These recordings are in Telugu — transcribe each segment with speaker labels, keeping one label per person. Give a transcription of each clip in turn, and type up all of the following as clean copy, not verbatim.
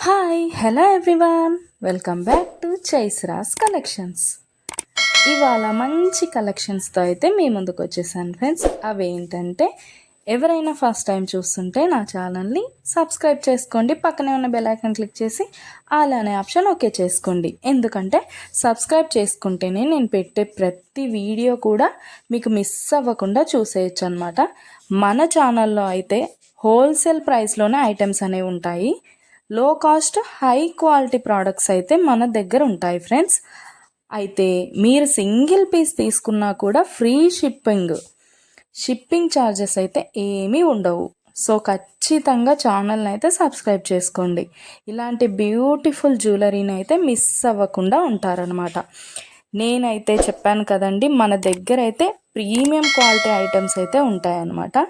Speaker 1: Hi hello everyone, welcome back to చైస్రాస్ కలెక్షన్స్. ఇవాళ మంచి కలెక్షన్స్తో అయితే మీ ముందుకు వచ్చేసాను ఫ్రెండ్స్. అవేంటంటే ఎవరైనా ఫస్ట్ టైం చూస్తుంటే నా ఛానల్ని సబ్స్క్రైబ్ చేసుకోండి, పక్కనే ఉన్న బెల్ ఐకాన్ క్లిక్ చేసి ఆల్ అనే ఆప్షన్ ఓకే చేసుకోండి. ఎందుకంటే సబ్స్క్రైబ్ చేసుకుంటేనే నేను పెట్టే ప్రతి వీడియో కూడా మీకు మిస్ అవ్వకుండా చూసేయచ్చు అనమాట. మన ఛానల్లో అయితే హోల్సేల్ ప్రైస్లోనే ఐటమ్స్ అనేవి ఉంటాయి. లో కాస్ట్ హై క్వాలిటీ ప్రోడక్ట్స్ అయితే మన దగ్గర ఉంటాయి ఫ్రెండ్స్. అయితే మీరు సింగిల్ పీస్ తీసుకున్నా కూడా ఫ్రీ షిప్పింగ్ ఛార్జెస్ అయితే ఏమీ ఉండవు. సో ఖచ్చితంగా ఛానల్ని అయితే సబ్స్క్రైబ్ చేసుకోండి. ఇలాంటి బ్యూటిఫుల్ జ్యువెలరీని అయితే మిస్ అవ్వకుండా ఉంటారనమాట. నేనైతే చెప్పాను కదండి, మన దగ్గర అయితే ప్రీమియం క్వాలిటీ ఐటమ్స్ అయితే ఉంటాయన్నమాట.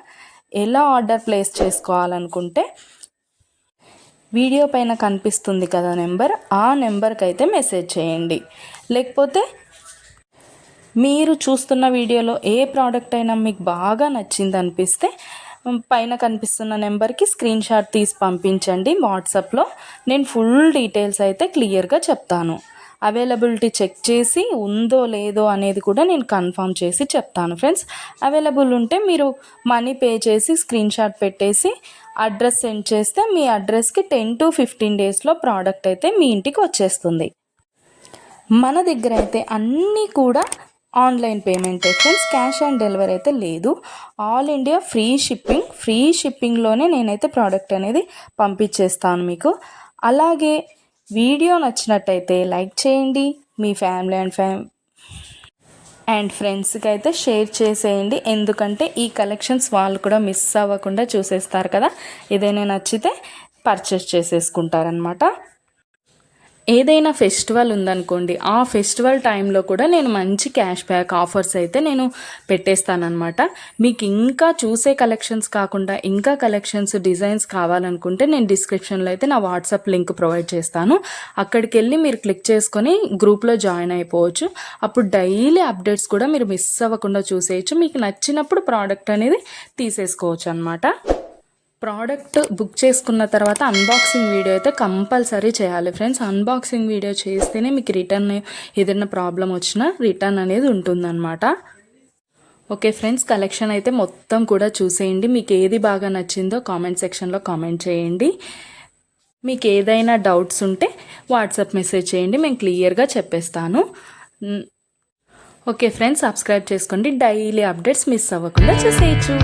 Speaker 1: ఎలా ఆర్డర్ ప్లేస్ చేసుకోవాలనుకుంటే వీడియో పైన కనిపిస్తుంది కదా నెంబర్, ఆ నెంబర్కి అయితే మెసేజ్ చేయండి. లేకపోతే మీరు చూస్తున్న వీడియోలో ఏ ప్రోడక్ట్ అయినా మీకు బాగా నచ్చింది అనిపిస్తే పైన కనిపిస్తున్న నెంబర్కి స్క్రీన్ షాట్ తీసి పంపించండి వాట్సాప్లో. నేను ఫుల్ డీటెయిల్స్ అయితే క్లియర్గా చెప్తాను. అవైలబిలిటీ చెక్ చేసి ఉందో లేదో అనేది కూడా నేను కన్ఫర్మ్ చేసి చెప్తాను ఫ్రెండ్స్. అవైలబుల్ ఉంటే మీరు మనీ పే చేసి స్క్రీన్ షాట్ పెట్టేసి అడ్రస్ సెండ్ చేస్తే మీ అడ్రస్కి 10 to 15 డేస్లో ప్రోడక్ట్ అయితే మీ ఇంటికి వచ్చేస్తుంది. మన దగ్గర అయితే అన్నీ కూడా online payment friends, cash on delivery అయితే లేదు. ఆల్ ఇండియా ఫ్రీ షిప్పింగ్లోనే నేనైతే ప్రోడక్ట్ అనేది పంపించేస్తాను మీకు. అలాగే వీడియో నచ్చినట్టయితే లైక్ చేయండి, మీ ఫ్యామిలీ అండ్ ఫ్రెండ్స్కి అయితే షేర్ చేసేయండి. ఎందుకంటే ఈ కలెక్షన్స్ వాళ్ళు కూడా మిస్ అవ్వకుండా చూసేస్తారు కదా, ఏదైనా నచ్చితే పర్చేస్ చేసేసుకుంటారనమాట. ఏదైనా ఫెస్టివల్ ఉందనుకోండి, ఆ ఫెస్టివల్ టైంలో కూడా నేను మంచి క్యాష్ బ్యాక్ ఆఫర్స్ అయితే నేను పెట్టేస్తానమాట. మీకు ఇంకా చూసే కలెక్షన్స్ కాకుండా ఇంకా కలెక్షన్స్ డిజైన్స్ కావాలనుకుంటే నేను డిస్క్రిప్షన్లో అయితే నా వాట్సాప్ లింక్ ప్రొవైడ్ చేస్తాను. అక్కడికి వెళ్ళి మీరు క్లిక్ చేసుకొని గ్రూప్లో జాయిన్ అయిపోవచ్చు. అప్పుడు డైలీ అప్డేట్స్ కూడా మీరు మిస్ అవ్వకుండా చూసేయచ్చు. మీకు నచ్చినప్పుడు ప్రోడక్ట్ అనేది తీసేసుకోవచ్చు అనమాట. ప్రోడక్ట్ బుక్ చేసుకున్న తర్వాత అన్బాక్సింగ్ వీడియో అయితే కంపల్సరీ చేయాలి ఫ్రెండ్స్. అన్బాక్సింగ్ వీడియో చేస్తేనే మీకు రిటర్న్ ఏదైనా ప్రాబ్లం వచ్చినా రిటర్న్ అనేది ఉంటుందన్నమాట. ఓకే ఫ్రెండ్స్, కలెక్షన్ అయితే మొత్తం కూడా చూసేయండి. మీకు ఏది బాగా నచ్చిందో కామెంట్ సెక్షన్లో కామెంట్ చేయండి. మీకు ఏదైనా డౌట్స్ ఉంటే వాట్సాప్ మెసేజ్ చేయండి, మేము క్లియర్గా చెప్పేస్తాను. ఓకే ఫ్రెండ్స్, సబ్స్క్రైబ్ చేసుకోండి, డైలీ అప్డేట్స్ మిస్ అవ్వకుండా చూసేయచ్చు.